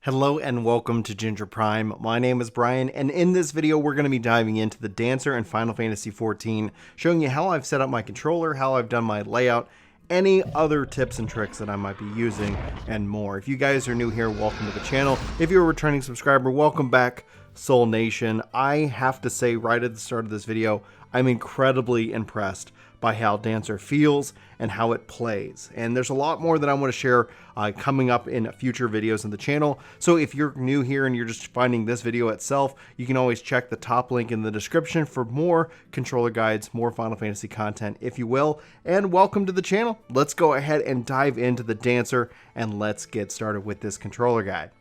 Hello and welcome to Ginger Prime. My name is Brian, and in this video we're going to be diving into the Dancer in Final Fantasy XIV, showing you how I've set up my controller, how I've done my layout, any other tips and tricks that I might be using, and more. If you guys are new here, welcome to the channel. If you're a returning subscriber, welcome back, Soul Nation. I have to say right at the start of this video, I'm incredibly impressed by how Dancer feels and how it plays. And there's a lot more that I want to share coming up in future videos on the channel. So if you're new here and you're just finding this video itself, you can always check the top link in the description for more controller guides, more Final Fantasy content, if you will. And welcome to the channel. Let's go ahead and dive into the Dancer and let's get started with this controller guide.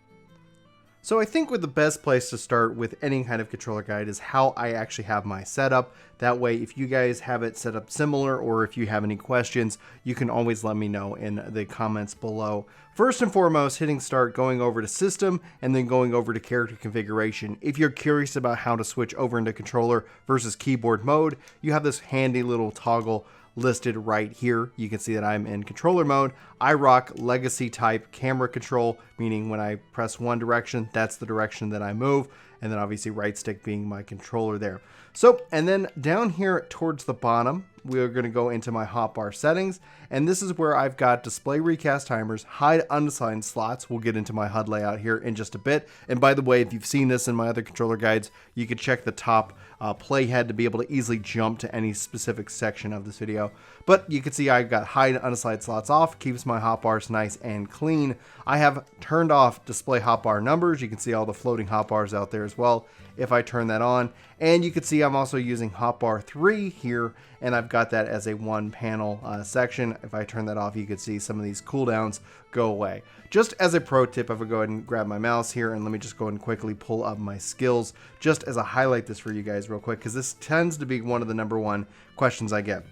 So I think the best place to start with any kind of controller guide is how I actually have my setup. That way, if you guys have it set up similar or if you have any questions, you can always let me know in the comments below. First and foremost, hitting start, going over to system, and then going over to character configuration. If you're curious about how to switch over into controller versus keyboard mode, you have this handy little toggle listed right here. You can see that I'm in controller mode. I rock legacy type camera control, meaning when I press one direction, that's the direction that I move, and then obviously right stick being my controller there. So, and then down here towards the bottom, we're going to go into my hotbar settings, and this is where I've got display recast timers, hide unassigned slots. We'll get into my HUD layout here in just a bit. And by the way, if you've seen this in my other controller guides, you can check the top playhead to be able to easily jump to any specific section of this video. But you can see I've got hide unassigned slots off, keeps my hotbars nice and clean. I have turned off display hotbar numbers. You can see all the floating hotbars out there as well if I turn that on. And you can see I'm also using hotbar 3 here, and I've got that as a one panel section. If I turn that off, you can see some of these cooldowns go away. Just as a pro tip, if I go ahead and grab my mouse here, and let me just go ahead and quickly pull up my skills, just as I highlight this for you guys real quick, because this tends to be one of the #1 questions I get.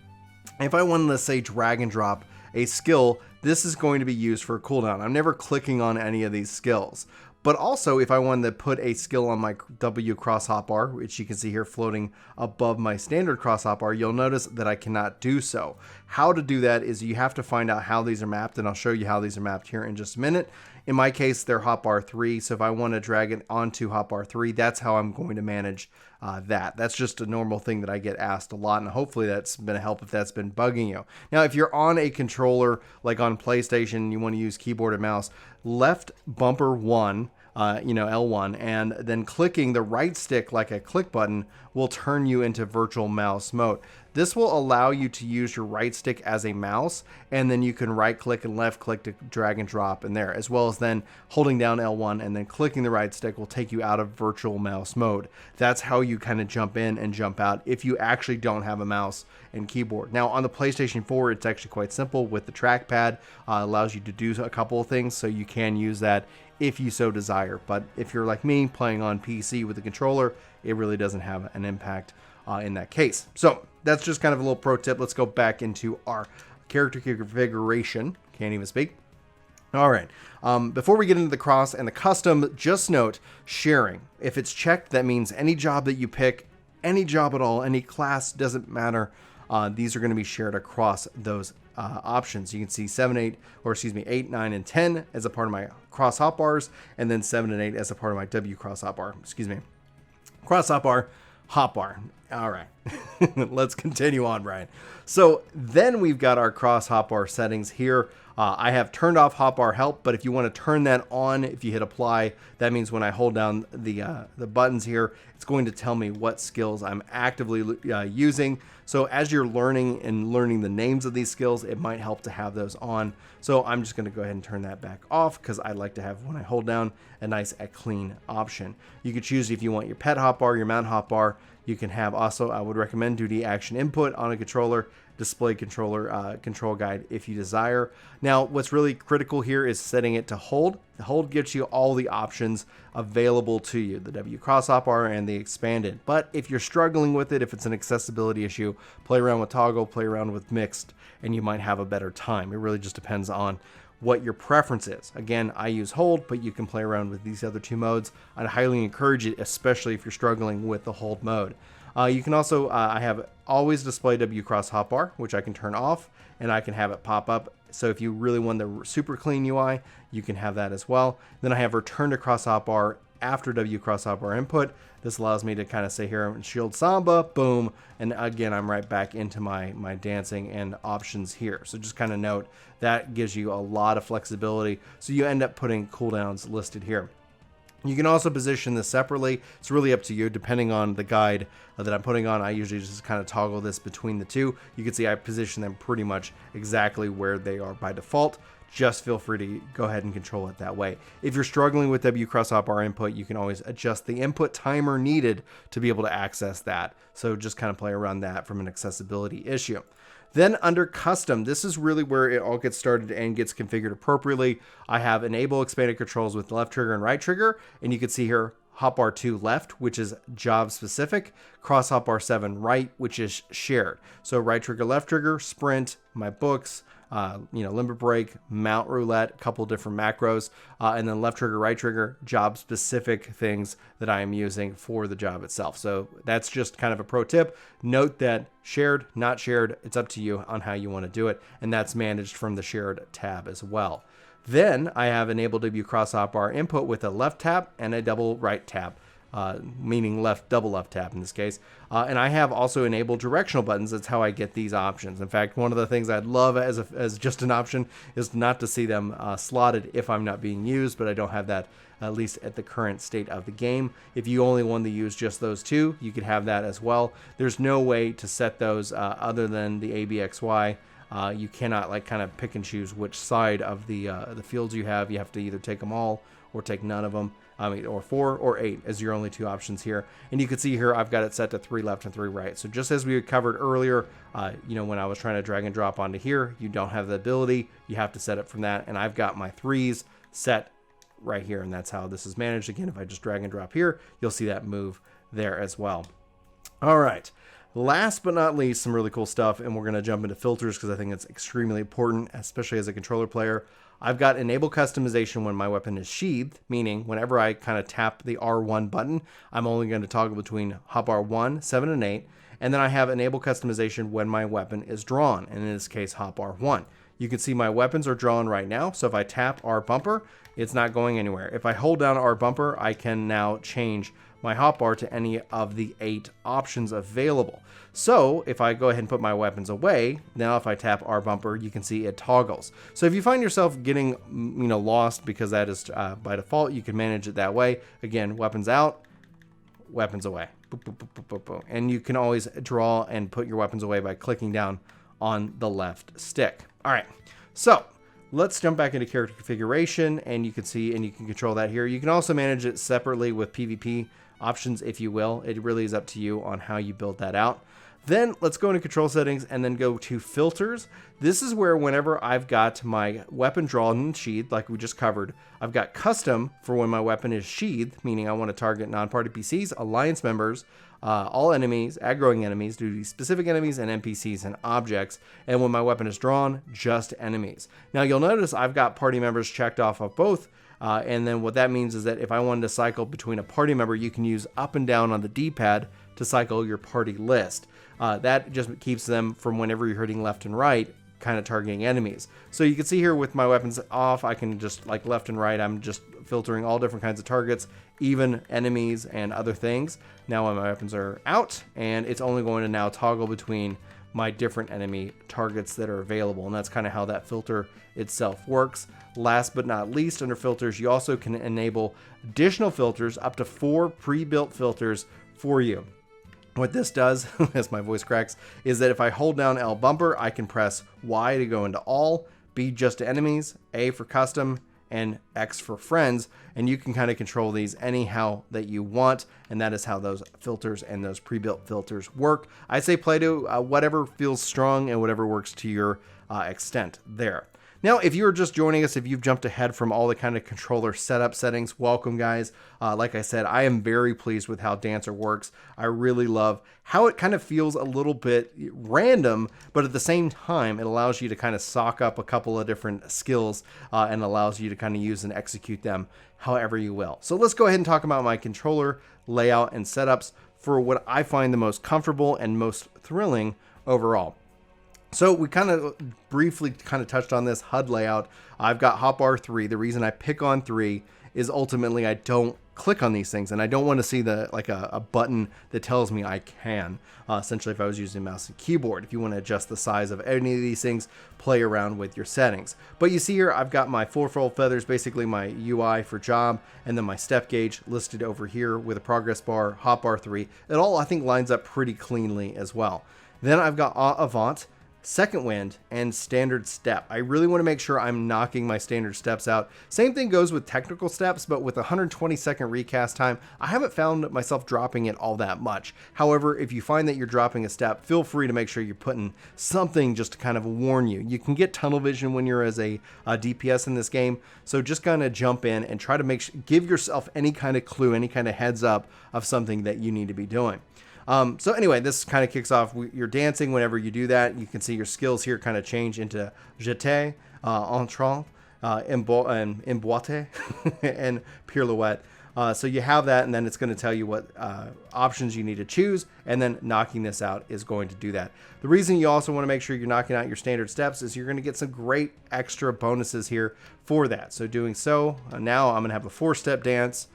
If I wanted to say drag and drop a skill, this is going to be used for a cooldown. I'm never clicking on any of these skills. But also, if I wanted to put a skill on my W cross hotbar, which you can see here floating above my standard cross hotbar, you'll notice that I cannot do so. How to do that is you have to find out how these are mapped, and I'll show you how these are mapped here in just a minute. In my case, they're hotbar 3, so if I want to drag it onto hotbar 3, that's how I'm going to manage that. That's just a normal thing that I get asked a lot, and hopefully that's been a help if that's been bugging you. Now, if you're on a controller, like on PlayStation, and you want to use keyboard and mouse, left bumper 1, L1, and then clicking the right stick like a click button will turn you into virtual mouse mode. This will allow you to use your right stick as a mouse, and then you can right click and left click to drag and drop in there, as well as then holding down L1 and then clicking the right stick will take you out of virtual mouse mode. That's how you kind of jump in and jump out if you actually don't have a mouse and keyboard. Now on the PlayStation 4, it's actually quite simple with the trackpad. Allows you to do a couple of things, so you can use that if you so desire. But if you're like me playing on PC with the controller, it really doesn't have an impact in that case. So that's just kind of a little pro tip. Let's go back into our character configuration. Can't even speak. All right. Before we get into the cross and the custom, just note sharing. If it's checked, that means any job that you pick, any job at all, any class, doesn't matter. These are going to be shared across those options. You can see 8, 9, and 10 as a part of my cross hotbars, and then 7 and 8 as a part of my W cross hotbar. Cross hotbar, hotbar. All right, let's continue on, Brian. So then we've got our cross hotbar settings here. I have turned off hotbar help, but if you want to turn that on, if you hit apply, that means when I hold down the buttons here, it's going to tell me what skills I'm actively using. So as you're learning the names of these skills, it might help to have those on. So I'm just going to go ahead and turn that back off because I like to have, when I hold down, a nice clean option. You could choose if you want your pet hotbar, your mount hotbar. You can have also, I would recommend duty action input on a controller, display controller control guide if you desire. Now, what's really critical here is setting it to hold. The hold gives you all the options available to you, the W cross hotbar and the expanded. But if you're struggling with it, if it's an accessibility issue, play around with toggle, play around with mixed, and you might have a better time. It really just depends on what your preference is. Again, I use hold, but you can play around with these other two modes. I'd highly encourage it, especially if you're struggling with the hold mode. You can also, I have always display W cross hotbar, which I can turn off, and I can have it pop up So if you really want the super clean UI, you can have that as well. Then I have return to cross hotbar after W cross hotbar input. This allows me to kind of say here and shield samba, boom, and again I'm right back into my dancing and options here. So just kind of note that gives you a lot of flexibility. So you end up putting cooldowns listed here. You can also position this separately. It's really up to you depending on the guide that I'm putting on. I usually just kind of toggle this between the two. You can see I position them pretty much exactly where they are by default. Just feel free to go ahead and control it that way. If you're struggling with W cross hotbar input, you can always adjust the input timer needed to be able to access that. So just kind of play around that from an accessibility issue. Then under custom, this is really where it all gets started and gets configured appropriately. I have enable expanded controls with left trigger and right trigger, and you can see here hotbar 2 left, which is job specific, cross hotbar 7 right, which is shared. So right trigger, left trigger, sprint, my books, limber break, mount roulette, a couple different macros, and then left trigger, right trigger, job specific things that I am using for the job itself. So that's just kind of a pro tip. Note that shared, not shared, it's up to you on how you want to do it. And that's managed from the shared tab as well. Then I have enabled W cross hotbar input with a left tap and a double right tap. Meaning double left tap in this case. And I have also enabled directional buttons. That's how I get these options. In fact, one of the things I'd love as just an option is not to see them slotted if I'm not being used, but I don't have that at least at the current state of the game. If you only want to use just those two, you could have that as well. There's no way to set those other than the ABXY. You cannot kind of pick and choose which side of the fields you have. You have to either take them all or take none of them. Or 4 or 8 as your only two options here. And you can see here I've got it set to 3 left and 3 right. So just as we covered earlier, when I was trying to drag and drop onto here, you don't have the ability. You have to set it from that. And I've got my 3s set right here. And that's how this is managed. Again, if I just drag and drop here, you'll see that move there as well. All right. Last but not least, some really cool stuff. And we're going to jump into filters because I think it's extremely important, especially as a controller player. I've got enable customization when my weapon is sheathed, meaning whenever I kind of tap the R1 button, I'm only going to toggle between hotbar 1, 7, and 8. And then I have enable customization when my weapon is drawn, and in this case, hotbar 1. You can see my weapons are drawn right now, so if I tap R bumper, it's not going anywhere. If I hold down R bumper, I can now change my hotbar to any of the 8 options available. So if I go ahead and put my weapons away, now if I tap R bumper, you can see it toggles. So if you find yourself getting lost because that is by default, you can manage it that way. Again, weapons out, weapons away. Boop, boop, boop, boop, boop, boop. And you can always draw and put your weapons away by clicking down on the left stick. All right, so let's jump back into character configuration, and you can see and you can control that here. You can also manage it separately with PvP options, if you will. It really is up to you on how you build that out. Then let's go into control settings and then go to filters. This is where whenever I've got my weapon drawn and sheathed, like we just covered, I've got custom for when my weapon is sheathed, meaning I want to target non-party PCs, alliance members, all enemies, aggroing enemies, duty specific enemies, and NPCs and objects. And when my weapon is drawn, just enemies. Now you'll notice I've got party members checked off of both. And then what that means is that if I wanted to cycle between a party member, you can use up and down on the D-pad to cycle your party list. That just keeps them from whenever you're hitting left and right, kind of targeting enemies. So you can see here with my weapons off, I can just like left and right, I'm just filtering all different kinds of targets, even enemies and other things. Now when my weapons are out, and it's only going to now toggle between my different enemy targets that are available. And that's kind of how that filter itself works. Last but not least, under filters, you also can enable additional filters, up to 4 pre-built filters for you. What this does, as my voice cracks, is that if I hold down L bumper, I can press Y to go into all, B just to enemies, A for custom, and X for friends, and you can kind of control these anyhow that you want, and that is how those filters and those pre-built filters work. I say play to whatever feels strong and whatever works to your extent there. Now, if you're just joining us, if you've jumped ahead from all the kind of controller setup settings, welcome guys. Like I said, I am very pleased with how Dancer works. I really love how it kind of feels a little bit random, but at the same time, it allows you to kind of sock up a couple of different skills and allows you to kind of use and execute them however you will. So let's go ahead and talk about my controller layout and setups for what I find the most comfortable and most thrilling overall. So we kind of briefly touched on this HUD layout. I've got hotbar 3. The reason I pick on 3 is ultimately I don't click on these things, and I don't want to see the a button that tells me I can. Essentially, if I was using mouse and keyboard, if you want to adjust the size of any of these things, play around with your settings. But you see here, I've got my 4-fold feathers, basically my UI for job, and then my step gauge listed over here with a progress bar, hotbar 3. It all, I think, lines up pretty cleanly as well. Then I've got Avant, Second Wind, and Standard Step. I really want to make sure I'm knocking my standard steps out. Same thing goes with technical steps, but with 120-second recast time, I haven't found myself dropping it all that much. However, if you find that you're dropping a step, feel free to make sure you're putting something just to kind of warn you. You can get tunnel vision when you're as a DPS in this game, so just kind of jump in and try to give yourself any kind of clue, any kind of heads up of something that you need to be doing. So anyway, this kind of kicks off. You're dancing whenever you do that. You can see your skills here kind of change into jeté, entrant, emboîté, and pirouette. So you have that, and then it's going to tell you what options you need to choose, and then knocking this out is going to do that. The reason you also want to make sure you're knocking out your standard steps is you're going to get some great extra bonuses here for that. So doing so, now I'm going to have a 4-step dance,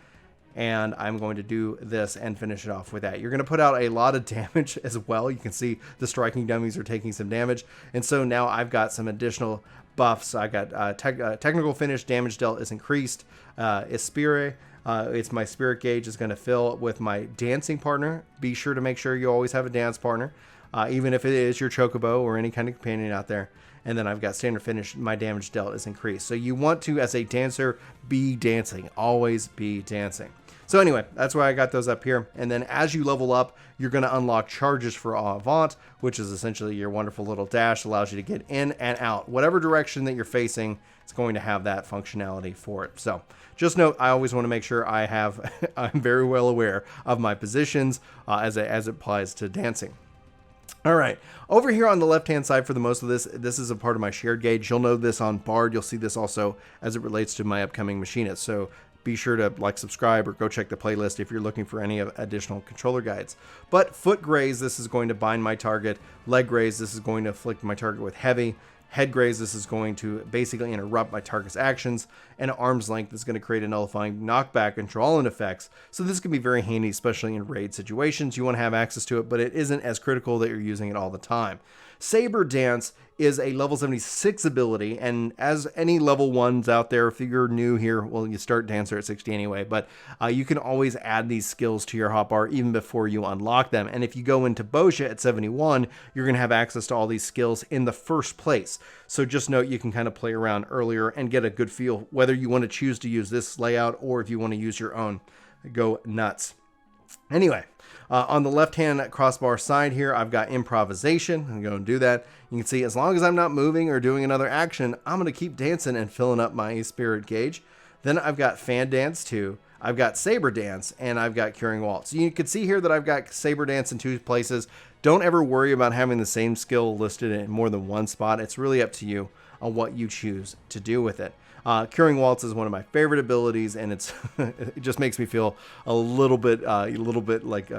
and I'm going to do this and finish it off with that. You're going to put out a lot of damage as well. You can see the striking dummies are taking some damage. And so now I've got some additional buffs. I got technical finish, damage dealt is increased. Espire, it's my spirit gauge is going to fill with my dancing partner. Be sure to make sure you always have a dance partner, even if it is your chocobo or any kind of companion out there. And then I've got standard finish, my damage dealt is increased. So you want to, as a dancer, be dancing. Always be dancing. So anyway, that's why I got those up here. And then as you level up, you're going to unlock charges for Avant, which is essentially your wonderful little dash, allows you to get in and out. Whatever direction that you're facing, it's going to have that functionality for it. So just note, I always want to make sure I'm very well aware of my positions as it applies to dancing. All right, over here on the left-hand side for the most of this is a part of my shared gauge. You'll know this on Bard. You'll see this also as it relates to my upcoming machinists. So be sure to subscribe, or go check the playlist if you're looking for any additional controller guides. But foot graze, this is going to bind my target. Leg graze, this is going to afflict my target with heavy. Head graze, this is going to basically interrupt my target's actions. And arm's length is going to create a nullifying knockback and draw-in effects. So this can be very handy, especially in raid situations. You want to have access to it, but it isn't as critical that you're using it all the time. Saber Dance is a level 76 ability, and as any level 1s out there, if you're new here, well, you start Dancer at 60 anyway, but you can always add these skills to your hotbar even before you unlock them. And if you go into Bosha at 71, you're going to have access to all these skills in the first place. So just note, you can kind of play around earlier and get a good feel whether you want to choose to use this layout or if you want to use your own. Go nuts. Anyway, on the left-hand crossbar side here, I've got improvisation. I'm going to do that. You can see as long as I'm not moving or doing another action, I'm going to keep dancing and filling up my spirit gauge. Then I've got fan dance 2. I've got saber dance, and I've got curing waltz. You can see here that I've got saber dance in 2 places. Don't ever worry about having the same skill listed in more than one spot. It's really up to you on what you choose to do with it. Curing Waltz is one of my favorite abilities, and it just makes me feel a little bit like,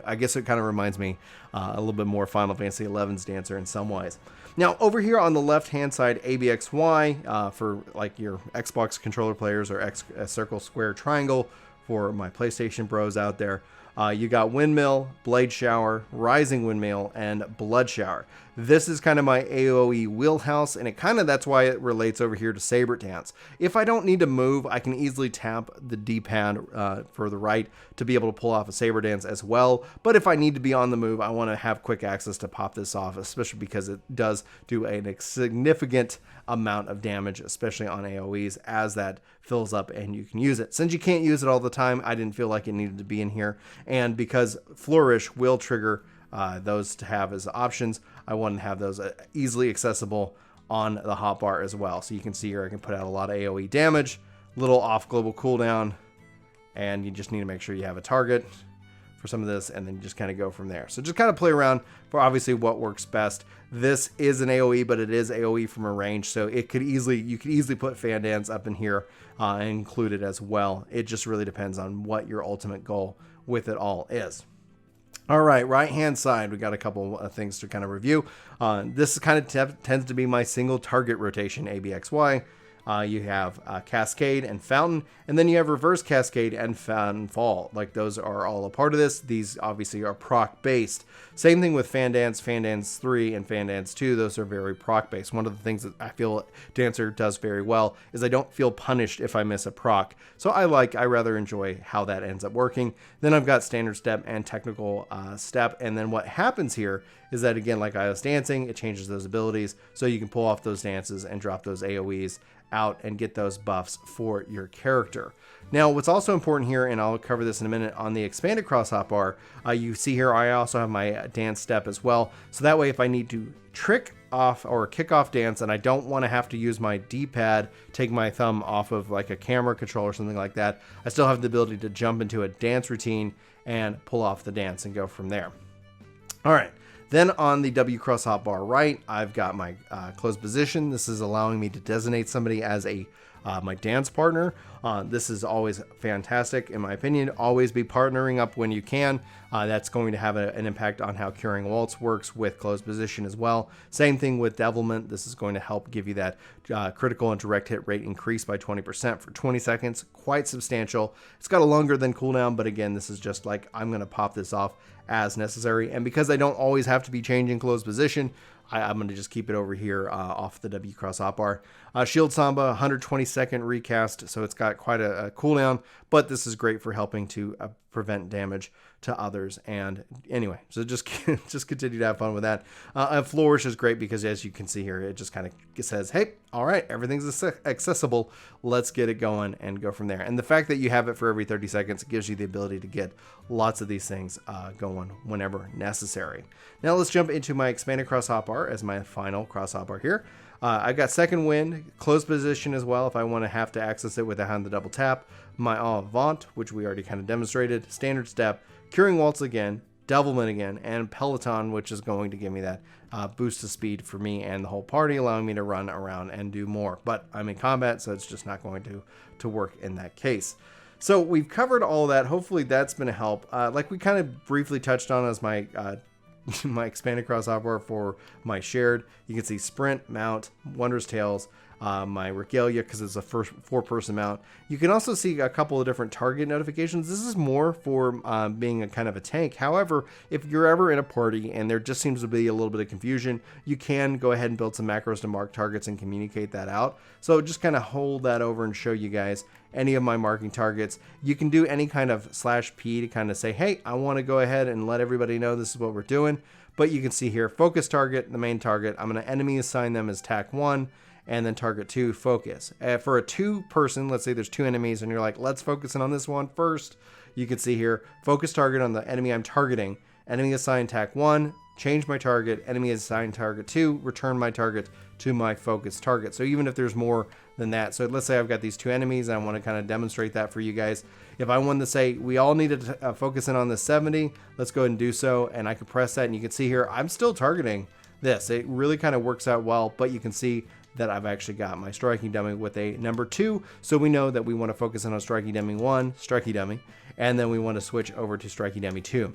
I guess it kind of reminds me a little bit more Final Fantasy XI's Dancer in some ways. Now, over here on the left-hand side, ABXY for like your Xbox controller players, or circle, square, triangle for my PlayStation bros out there. You got Windmill, Blade Shower, Rising Windmill, and Blood Shower. This is kind of my AoE wheelhouse, and that's why it relates over here to Saber Dance. If I don't need to move, I can easily tap the D-pad for the right to be able to pull off a Saber Dance as well. But if I need to be on the move, I want to have quick access to pop this off, especially because it does do a significant amount of damage, especially on AoEs, as that fills up and you can use it. Since you can't use it all the time, I didn't feel like it needed to be in here. And because Flourish will trigger those to have as options, I wanted to have those easily accessible on the hotbar as well. So you can see here I can put out a lot of AoE damage, little off global cooldown, and you just need to make sure you have a target for some of this, and then you just kind of go from there. So just kind of play around for obviously what works best. This is an AoE, but it is AoE from a range, so you could easily put Fan Dance up in here and include it as well. It just really depends on what your ultimate goal with it all is. All right, right-hand side, we got a couple of things to kind of review. This is kind of tends to be my single target rotation, ABXY. You have Cascade and Fountain, and then you have Reverse Cascade and Fountain Fall. Like, those are all a part of this. These obviously are proc-based. Same thing with Fandance, Fandance 3, and Fandance 2. Those are very proc-based. One of the things that I feel Dancer does very well is I don't feel punished if I miss a proc. So I rather enjoy how that ends up working. Then I've got Standard Step and Technical Step, and then what happens here is that, again, like I was dancing, it changes those abilities, so you can pull off those dances and drop those AoEs out and get those buffs for your character. Now, what's also important here, and I'll cover this in a minute, on the expanded cross hotbar, you see here I also have my dance step as well. So that way, if I need to trick off or kick off dance and I don't want to have to use my D-pad, take my thumb off of like a camera control or something like that, I still have the ability to jump into a dance routine and pull off the dance and go from there. All right. Then on the W cross hotbar right, I've got my closed position. This is allowing me to designate somebody as my dance partner. This is always fantastic, in my opinion. Always be partnering up when you can. That's going to have an impact on how Curing Waltz works with closed position as well. Same thing with Devilment. This is going to help give you that critical and direct hit rate increase by 20% for 20 seconds. Quite substantial. It's got a longer than cooldown, but again, this is just like I'm going to pop this off as necessary. And because I don't always have to be changing closed position, I'm going to just keep it over here off the W cross hotbar. Shield Samba, 120-second recast, so it's got quite a cooldown, but this is great for helping to prevent damage to others. And anyway, so just continue to have fun with that. Flourish is great because, as you can see here, it just kind of says, hey, all right, everything's accessible. Let's get it going and go from there. And the fact that you have it for every 30 seconds gives you the ability to get lots of these things going whenever necessary. Now let's jump into my expanded cross hotbar as my final cross hotbar here. I've got Second Wind, closed position as well if I want to have to access it without the double tap. My Avant, which we already kind of demonstrated, Standard Step, Curing Waltz again, Devilment again, and Peloton, which is going to give me that boost of speed for me and the whole party, allowing me to run around and do more. But I'm in combat, so it's just not going to work in that case. So we've covered all that. Hopefully that's been a help. Like we kind of briefly touched on as my my expanded cross hotbar for my shared, you can see Sprint, Mount, Wondrous Tales, my Regalia, because it's a first 4-person mount. You can also see a couple of different target notifications. This is more for being a kind of a tank. However, if you're ever in a party and there just seems to be a little bit of confusion, you can go ahead and build some macros to mark targets and communicate that out. So just kind of hold that over and show you guys any of my marking targets. You can do any kind of /P to kind of say, hey, I want to go ahead and let everybody know this is what we're doing. But you can see here, focus target, the main target. I'm going to enemy assign them as TAC 1. And then target 2, focus. For a 2-person, let's say there's 2 enemies and you're like, let's focus in on this one first. You can see here, focus target on the enemy I'm targeting. Enemy assigned TAC 1, change my target. Enemy assigned target 2, return my target to my focus target. So even if there's more than that, so let's say I've got these 2 enemies and I want to kind of demonstrate that for you guys. If I wanted to say we all need to focus in on the 70, let's go ahead and do so. And I can press that and you can see here, I'm still targeting this. It really kind of works out well, but you can see that I've actually got my striking dummy with a number 2. So we know that we want to focus in on striking dummy 1, striking dummy, and then we want to switch over to striking dummy 2.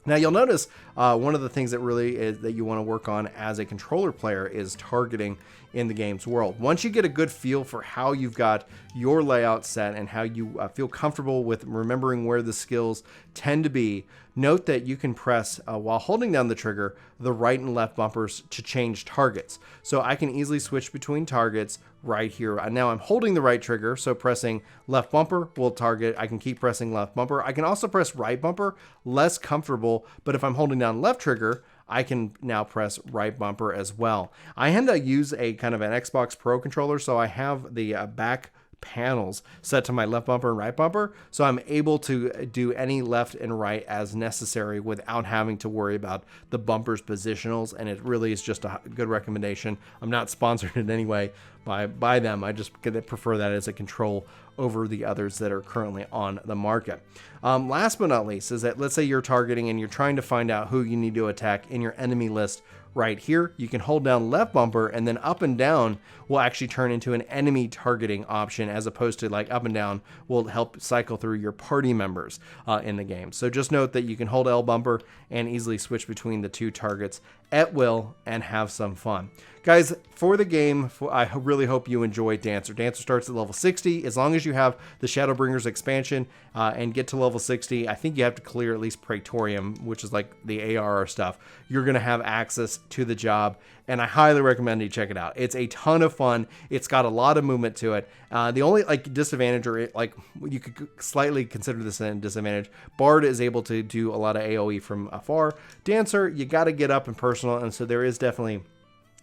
Now you'll notice one of the things that really is that you want to work on as a controller player is targeting in the game's world. Once you get a good feel for how you've got your layout set and how you feel comfortable with remembering where the skills tend to be, note that you can press, while holding down the trigger, the right and left bumpers to change targets. So I can easily switch between targets right here. Now I'm holding the right trigger, so pressing left bumper will target. I can keep pressing left bumper. I can also press right bumper, less comfortable, but if I'm holding down left trigger, I can now press right bumper as well. I tend to use a kind of an Xbox Pro controller, so I have the back panels set to my left bumper and right bumper, so I'm able to do any left and right as necessary without having to worry about the bumper's positionals, and it really is just a good recommendation. I'm not sponsored in any way by them. I just prefer that as a control over the others that are currently on the market. Last but not least is that let's say you're targeting and you're trying to find out who you need to attack in your enemy list right here. You can hold down left bumper, and then up and down will actually turn into an enemy targeting option, as opposed to like up and down will help cycle through your party members in the game. So just note that you can hold L bumper and easily switch between the two targets at will and have some fun. Guys, for the game, I really hope you enjoy Dancer. Dancer starts at level 60. As long as you have the Shadowbringers expansion and get to level 60, I think you have to clear at least Praetorium, which is like the AR stuff. You're going to have access to the job, and I highly recommend you check it out. It's a ton of fun. It's got a lot of movement to it. The only like disadvantage, or like you could slightly consider this a disadvantage, Bard is able to do a lot of AoE from afar. Dancer, you got to get up and personal, and so there is definitely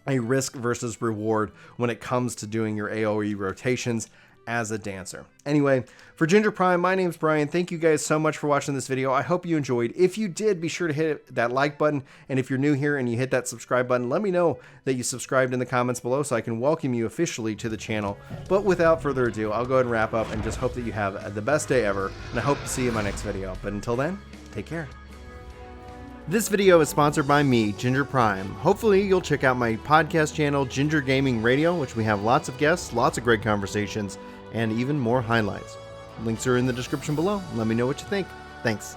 a risk versus reward when it comes to doing your AoE rotations as a Dancer. Anyway, for Ginger Prime, my name's Brian. Thank you guys so much for watching this video. I hope you enjoyed. If you did, be sure to hit that like button. And if you're new here and you hit that subscribe button, let me know that you subscribed in the comments below so I can welcome you officially to the channel. But without further ado, I'll go ahead and wrap up and just hope that you have the best day ever. And I hope to see you in my next video. But until then, take care. This video is sponsored by me, Ginger Prime. Hopefully you'll check out my podcast channel, Ginger Gaming Radio, which we have lots of guests, lots of great conversations, and even more highlights. Links are in the description below. Let me know what you think. Thanks.